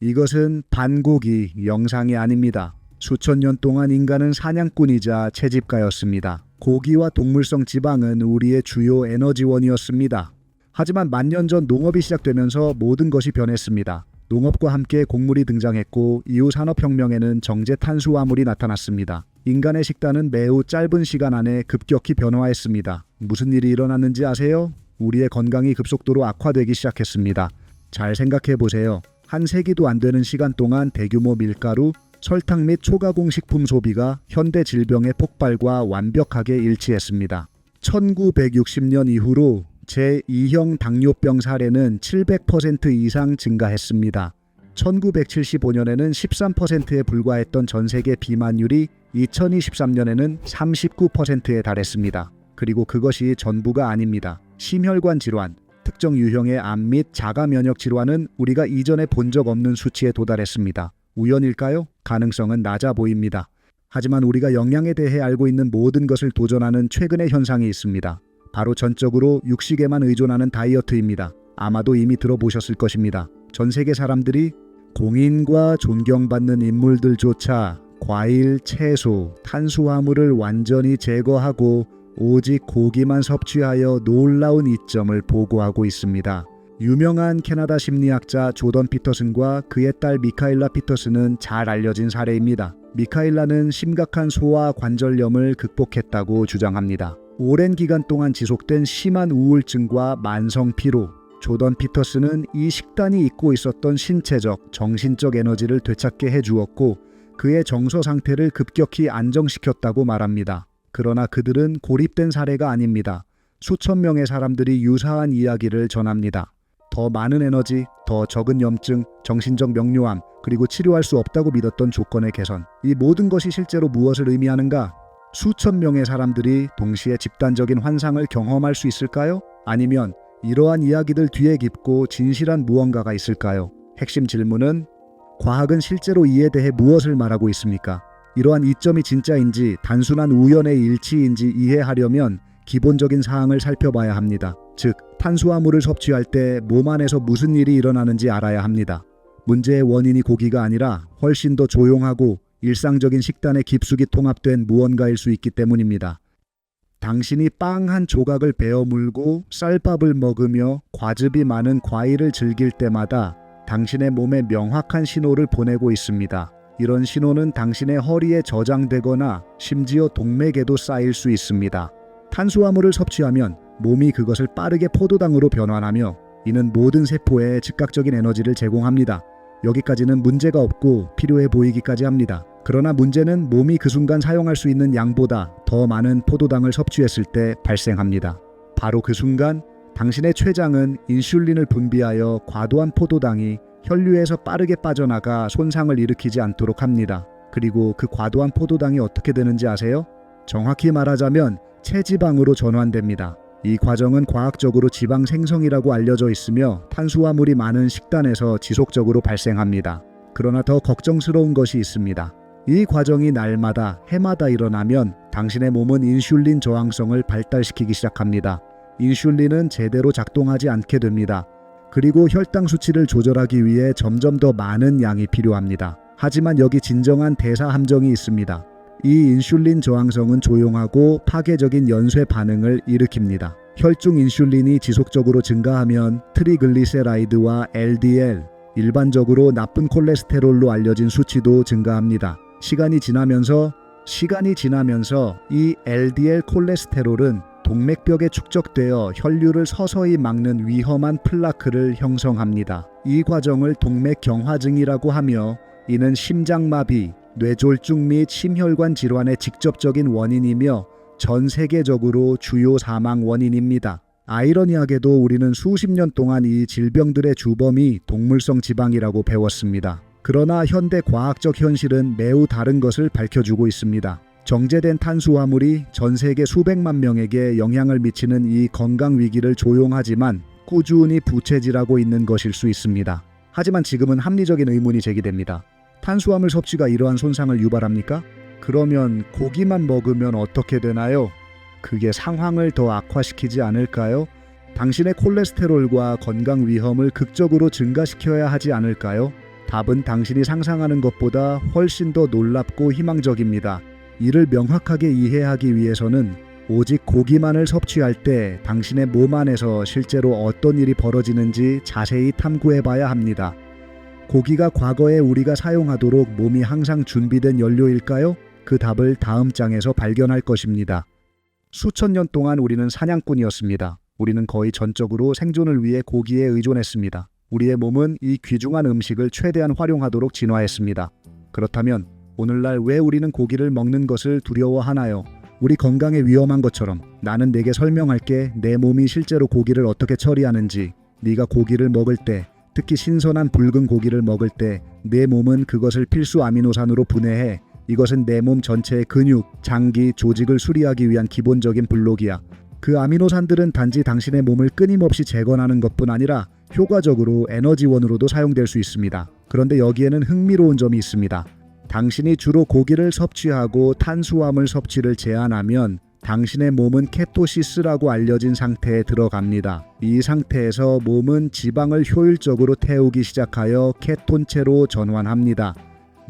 이것은 반고기 영상이 아닙니다. 수천 년 동안 인간은 사냥꾼이자 채집가였습니다. 고기와 동물성 지방은 우리의 주요 에너지원이었습니다. 하지만 만년 전 농업이 시작되면서 모든 것이 변했습니다. 농업과 함께 곡물이 등장했고 이후 산업혁명에는 정제 탄수화물이 나타났습니다. 인간의 식단은 매우 짧은 시간 안에 급격히 변화했습니다. 무슨 일이 일어났는지 아세요? 우리의 건강이 급속도로 악화되기 시작했습니다. 잘 생각해 보세요. 한 세기도 안 되는 시간 동안 대규모 밀가루, 설탕 및 초가공식품 소비가 현대 질병의 폭발과 완벽하게 일치했습니다. 1960년 이후로 제2형 당뇨병 사례는 700% 이상 증가했습니다. 1975년에는 13%에 불과했던 전 세계 비만율이 2023년에는 39%에 달했습니다. 그리고 그것이 전부가 아닙니다. 심혈관 질환, 특정 유형의 암 및 자가 면역 질환은 우리가 이전에 본 적 없는 수치에 도달했습니다. 우연일까요? 가능성은 낮아 보입니다. 하지만 우리가 영양에 대해 알고 있는 모든 것을 도전하는 최근의 현상이 있습니다. 바로 전적으로 육식에만 의존하는 다이어트입니다. 아마도 이미 들어보셨을 것입니다. 전 세계 사람들이 공인과 존경받는 인물들조차 과일, 채소, 탄수화물을 완전히 제거하고 오직 고기만 섭취하여 놀라운 이점을 보고하고 있습니다. 유명한 캐나다 심리학자 조던 피터슨과 그의 딸 미카일라 피터슨은 잘 알려진 사례입니다. 미카일라는 심각한 소화 관절염을 극복했다고 주장합니다. 오랜 기간 동안 지속된 심한 우울증과 만성 피로, 조던 피터슨은 이 식단이 잊고 있었던 신체적, 정신적 에너지를 되찾게 해주었고 그의 정서 상태를 급격히 안정시켰다고 말합니다. 그러나 그들은 고립된 사례가 아닙니다. 수천 명의 사람들이 유사한 이야기를 전합니다. 더 많은 에너지, 더 적은 염증, 정신적 명료함, 그리고 치료할 수 없다고 믿었던 조건의 개선. 이 모든 것이 실제로 무엇을 의미하는가? 수천 명의 사람들이 동시에 집단적인 환상을 경험할 수 있을까요? 아니면 이러한 이야기들 뒤에 깊고 진실한 무언가가 있을까요? 핵심 질문은 과학은 실제로 이에 대해 무엇을 말하고 있습니까? 이러한 이점이 진짜인지 단순한 우연의 일치인지 이해하려면 기본적인 사항을 살펴봐야 합니다. 즉, 탄수화물을 섭취할 때 몸 안에서 무슨 일이 일어나는지 알아야 합니다. 문제의 원인이 고기가 아니라 훨씬 더 조용하고 일상적인 식단에 깊숙이 통합된 무언가일 수 있기 때문입니다. 당신이 빵 한 조각을 베어 물고 쌀밥을 먹으며 과즙이 많은 과일을 즐길 때마다 당신의 몸에 명확한 신호를 보내고 있습니다. 이런 신호는 당신의 허리에 저장되거나 심지어 동맥에도 쌓일 수 있습니다. 탄수화물을 섭취하면 몸이 그것을 빠르게 포도당으로 변환하며 이는 모든 세포에 즉각적인 에너지를 제공합니다. 여기까지는 문제가 없고 필요해 보이기까지 합니다. 그러나 문제는 몸이 그 순간 사용할 수 있는 양보다 더 많은 포도당을 섭취했을 때 발생합니다. 바로 그 순간 당신의 췌장은 인슐린을 분비하여 과도한 포도당이 혈류에서 빠르게 빠져나가 손상을 일으키지 않도록 합니다. 그리고 그 과도한 포도당이 어떻게 되는지 아세요? 정확히 말하자면 체지방으로 전환됩니다. 이 과정은 과학적으로 지방 생성이라고 알려져 있으며 탄수화물이 많은 식단에서 지속적으로 발생합니다. 그러나 더 걱정스러운 것이 있습니다. 이 과정이 날마다 해마다 일어나면 당신의 몸은 인슐린 저항성을 발달시키기 시작합니다. 인슐린은 제대로 작동하지 않게 됩니다. 그리고 혈당 수치를 조절하기 위해 점점 더 많은 양이 필요합니다. 하지만 여기 진정한 대사 함정이 있습니다. 이 인슐린 저항성은 조용하고 파괴적인 연쇄 반응을 일으킵니다. 혈중 인슐린이 지속적으로 증가하면 트리글리세라이드와 LDL, 일반적으로 나쁜 콜레스테롤로 알려진 수치도 증가합니다. 시간이 지나면서 이 LDL 콜레스테롤은 동맥벽에 축적되어 혈류를 서서히 막는 위험한 플라크를 형성합니다. 이 과정을 동맥경화증이라고 하며 이는 심장마비, 뇌졸중 및 심혈관 질환의 직접적인 원인이며 전 세계적으로 주요 사망 원인입니다. 아이러니하게도 우리는 수십 년 동안 이 질병들의 주범이 동물성 지방이라고 배웠습니다. 그러나 현대 과학적 현실은 매우 다른 것을 밝혀주고 있습니다. 정제된 탄수화물이 전 세계 수백만 명에게 영향을 미치는 이 건강 위기를 조용하지만 꾸준히 부채질하고 있는 것일 수 있습니다. 하지만 지금은 합리적인 의문이 제기됩니다. 탄수화물 섭취가 이러한 손상을 유발합니까? 그러면 고기만 먹으면 어떻게 되나요? 그게 상황을 더 악화시키지 않을까요? 당신의 콜레스테롤과 건강 위험을 극적으로 증가시켜야 하지 않을까요? 답은 당신이 상상하는 것보다 훨씬 더 놀랍고 희망적입니다. 이를 명확하게 이해하기 위해서는 오직 고기만을 섭취할 때 당신의 몸 안에서 실제로 어떤 일이 벌어지는지 자세히 탐구해 봐야 합니다. 고기가 과거에 우리가 사용하도록 몸이 항상 준비된 연료일까요? 그 답을 다음 장에서 발견할 것입니다. 수천 년 동안 우리는 사냥꾼이었습니다. 우리는 거의 전적으로 생존을 위해 고기에 의존했습니다. 우리의 몸은 이 귀중한 음식을 최대한 활용하도록 진화했습니다. 그렇다면 오늘날 왜 우리는 고기를 먹는 것을 두려워하나요? 우리 건강에 위험한 것처럼. 나는 내게 설명할게. 내 몸이 실제로 고기를 어떻게 처리하는지. 네가 고기를 먹을 때, 특히 신선한 붉은 고기를 먹을 때 내 몸은 그것을 필수 아미노산으로 분해해. 이것은 내 몸 전체의 근육, 장기, 조직을 수리하기 위한 기본적인 블록이야. 그 아미노산들은 단지 당신의 몸을 끊임없이 재건하는 것뿐 아니라 효과적으로 에너지원으로도 사용될 수 있습니다. 그런데 여기에는 흥미로운 점이 있습니다. 당신이 주로 고기를 섭취하고 탄수화물 섭취를 제한하면 당신의 몸은 케토시스라고 알려진 상태에 들어갑니다. 이 상태에서 몸은 지방을 효율적으로 태우기 시작하여 케톤체로 전환합니다.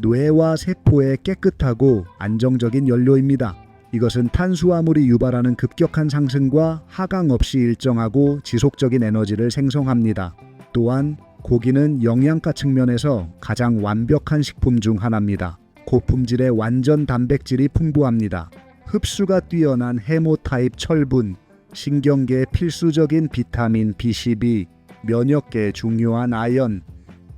뇌와 세포에 깨끗하고 안정적인 연료입니다. 이것은 탄수화물이 유발하는 급격한 상승과 하강 없이 일정하고 지속적인 에너지를 생성합니다. 또한 고기는 영양가 측면에서 가장 완벽한 식품 중 하나입니다. 고품질의 완전 단백질이 풍부합니다. 흡수가 뛰어난 해모타입 철분, 신경계에 필수적인 비타민 B12, 면역계에 중요한 아연,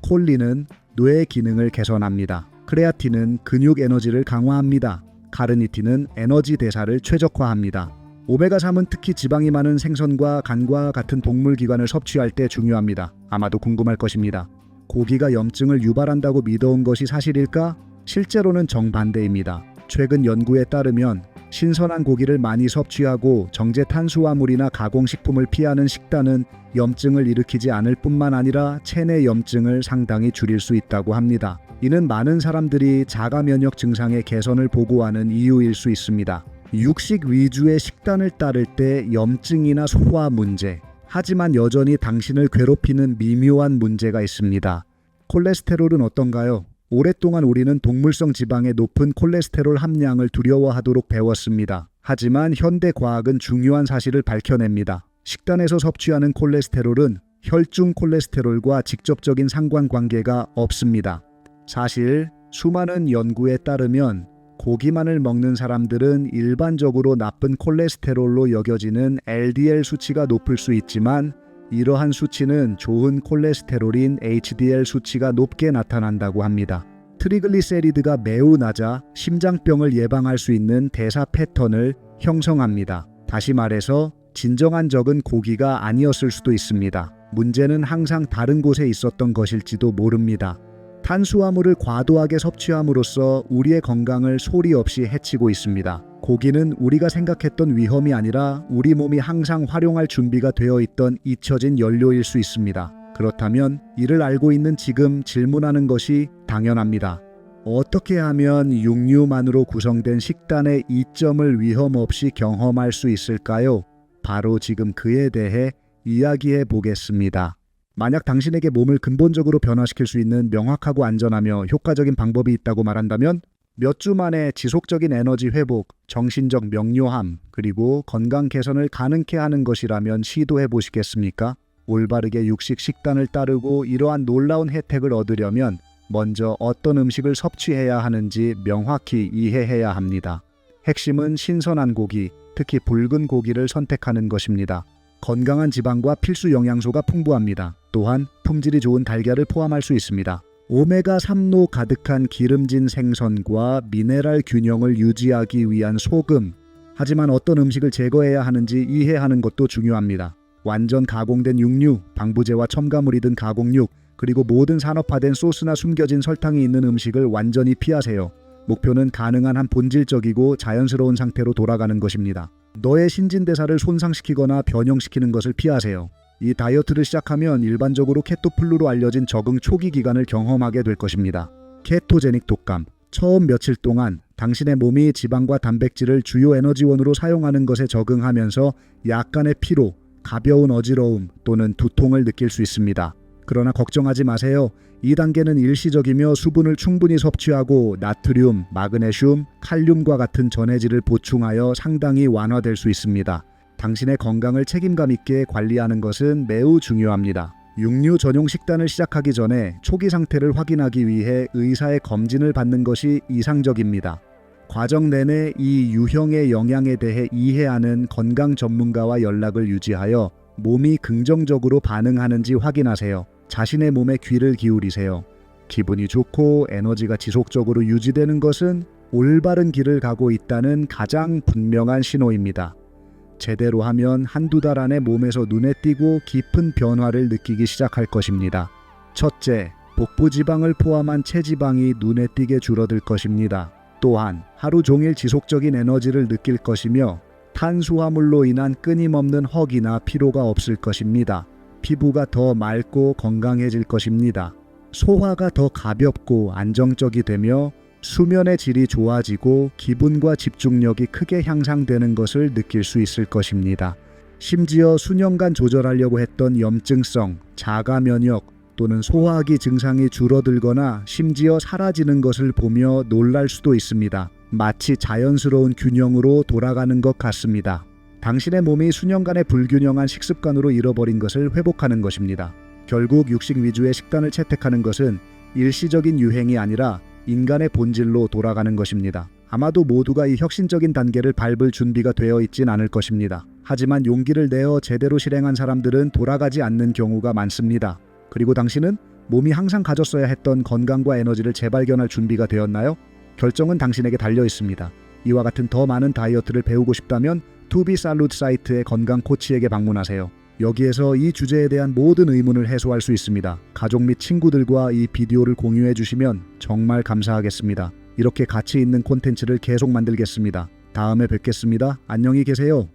콜린은 뇌 기능을 개선합니다. 크레아틴은 근육 에너지를 강화합니다. 카르니틴은 에너지 대사를 최적화합니다. 오메가3은 특히 지방이 많은 생선과 간과 같은 동물 기관을 섭취할 때 중요합니다. 아마도 궁금할 것입니다. 고기가 염증을 유발한다고 믿어온 것이 사실일까? 실제로는 정반대입니다. 최근 연구에 따르면 신선한 고기를 많이 섭취하고 정제 탄수화물이나 가공식품을 피하는 식단은 염증을 일으키지 않을 뿐만 아니라 체내 염증을 상당히 줄일 수 있다고 합니다. 이는 많은 사람들이 자가 면역 증상의 개선을 보고하는 이유일 수 있습니다. 육식 위주의 식단을 따를 때 염증이나 소화 문제, 하지만 여전히 당신을 괴롭히는 미묘한 문제가 있습니다. 콜레스테롤은 어떤가요? 오랫동안 우리는 동물성 지방의 높은 콜레스테롤 함량을 두려워하도록 배웠습니다. 하지만 현대 과학은 중요한 사실을 밝혀냅니다. 식단에서 섭취하는 콜레스테롤은 혈중 콜레스테롤과 직접적인 상관관계가 없습니다. 사실 수많은 연구에 따르면 고기만을 먹는 사람들은 일반적으로 나쁜 콜레스테롤로 여겨지는 LDL 수치가 높을 수 있지만 이러한 수치는 좋은 콜레스테롤인 HDL 수치가 높게 나타난다고 합니다. 트리글리세리드가 매우 낮아 심장병을 예방할 수 있는 대사 패턴을 형성합니다. 다시 말해서 진정한 적은 고기가 아니었을 수도 있습니다. 문제는 항상 다른 곳에 있었던 것일지도 모릅니다. 탄수화물을 과도하게 섭취함으로써 우리의 건강을 소리 없이 해치고 있습니다. 고기는 우리가 생각했던 위험이 아니라 우리 몸이 항상 활용할 준비가 되어 있던 잊혀진 연료일 수 있습니다. 그렇다면 이를 알고 있는 지금 질문하는 것이 당연합니다. 어떻게 하면 육류만으로 구성된 식단의 이점을 위험 없이 경험할 수 있을까요? 바로 지금 그에 대해 이야기해 보겠습니다. 만약 당신에게 몸을 근본적으로 변화시킬 수 있는 명확하고 안전하며 효과적인 방법이 있다고 말한다면 몇 주 만에 지속적인 에너지 회복, 정신적 명료함, 그리고 건강 개선을 가능케 하는 것이라면 시도해 보시겠습니까? 올바르게 육식 식단을 따르고 이러한 놀라운 혜택을 얻으려면 먼저 어떤 음식을 섭취해야 하는지 명확히 이해해야 합니다. 핵심은 신선한 고기, 특히 붉은 고기를 선택하는 것입니다. 건강한 지방과 필수 영양소가 풍부합니다. 또한 품질이 좋은 달걀을 포함할 수 있습니다. 오메가3로 가득한 기름진 생선과 미네랄 균형을 유지하기 위한 소금. 하지만 어떤 음식을 제거해야 하는지 이해하는 것도 중요합니다. 완전 가공된 육류, 방부제와 첨가물이 든 가공육, 그리고 모든 산업화된 소스나 숨겨진 설탕이 있는 음식을 완전히 피하세요. 목표는 가능한 한 본질적이고 자연스러운 상태로 돌아가는 것입니다. 너의 신진대사를 손상시키거나 변형시키는 것을 피하세요. 이 다이어트를 시작하면 일반적으로 케토플루로 알려진 적응 초기 기간을 경험하게 될 것입니다. 케토제닉 독감. 처음 며칠 동안 당신의 몸이 지방과 단백질을 주요 에너지원으로 사용하는 것에 적응하면서 약간의 피로, 가벼운 어지러움 또는 두통을 느낄 수 있습니다. 그러나 걱정하지 마세요. 2단계는 일시적이며 수분을 충분히 섭취하고 나트륨, 마그네슘, 칼륨과 같은 전해질을 보충하여 상당히 완화될 수 있습니다. 당신의 건강을 책임감 있게 관리하는 것은 매우 중요합니다. 육류 전용 식단을 시작하기 전에 초기 상태를 확인하기 위해 의사의 검진을 받는 것이 이상적입니다. 과정 내내 이 유형의 영양에 대해 이해하는 건강 전문가와 연락을 유지하여 몸이 긍정적으로 반응하는지 확인하세요. 자신의 몸에 귀를 기울이세요. 기분이 좋고 에너지가 지속적으로 유지되는 것은 올바른 길을 가고 있다는 가장 분명한 신호입니다. 제대로 하면 한두 달 안에 몸에서 눈에 띄고 깊은 변화를 느끼기 시작할 것입니다. 첫째, 복부 지방을 포함한 체지방이 눈에 띄게 줄어들 것입니다. 또한 하루 종일 지속적인 에너지를 느낄 것이며 탄수화물로 인한 끊임없는 허기나 피로가 없을 것입니다. 피부가 더 맑고 건강해질 것입니다. 소화가 더 가볍고 안정적이 되며 수면의 질이 좋아지고 기분과 집중력이 크게 향상되는 것을 느낄 수 있을 것입니다. 심지어 수년간 조절하려고 했던 염증성, 자가 면역 또는 소화기 증상이 줄어들거나 심지어 사라지는 것을 보며 놀랄 수도 있습니다. 마치 자연스러운 균형으로 돌아가는 것 같습니다. 당신의 몸이 수년간의 불균형한 식습관으로 잃어버린 것을 회복하는 것입니다. 결국 육식 위주의 식단을 채택하는 것은 일시적인 유행이 아니라 인간의 본질로 돌아가는 것입니다. 아마도 모두가 이 혁신적인 단계를 밟을 준비가 되어 있진 않을 것입니다. 하지만 용기를 내어 제대로 실행한 사람들은 돌아가지 않는 경우가 많습니다. 그리고 당신은 몸이 항상 가졌어야 했던 건강과 에너지를 재발견할 준비가 되었나요? 결정은 당신에게 달려 있습니다. 이와 같은 더 많은 다이어트를 배우고 싶다면 투비살루트 사이트의 건강 코치에게 방문하세요. 여기에서 이 주제에 대한 모든 의문을 해소할 수 있습니다. 가족 및 친구들과 이 비디오를 공유해 주시면 정말 감사하겠습니다. 이렇게 가치 있는 콘텐츠를 계속 만들겠습니다. 다음에 뵙겠습니다. 안녕히 계세요.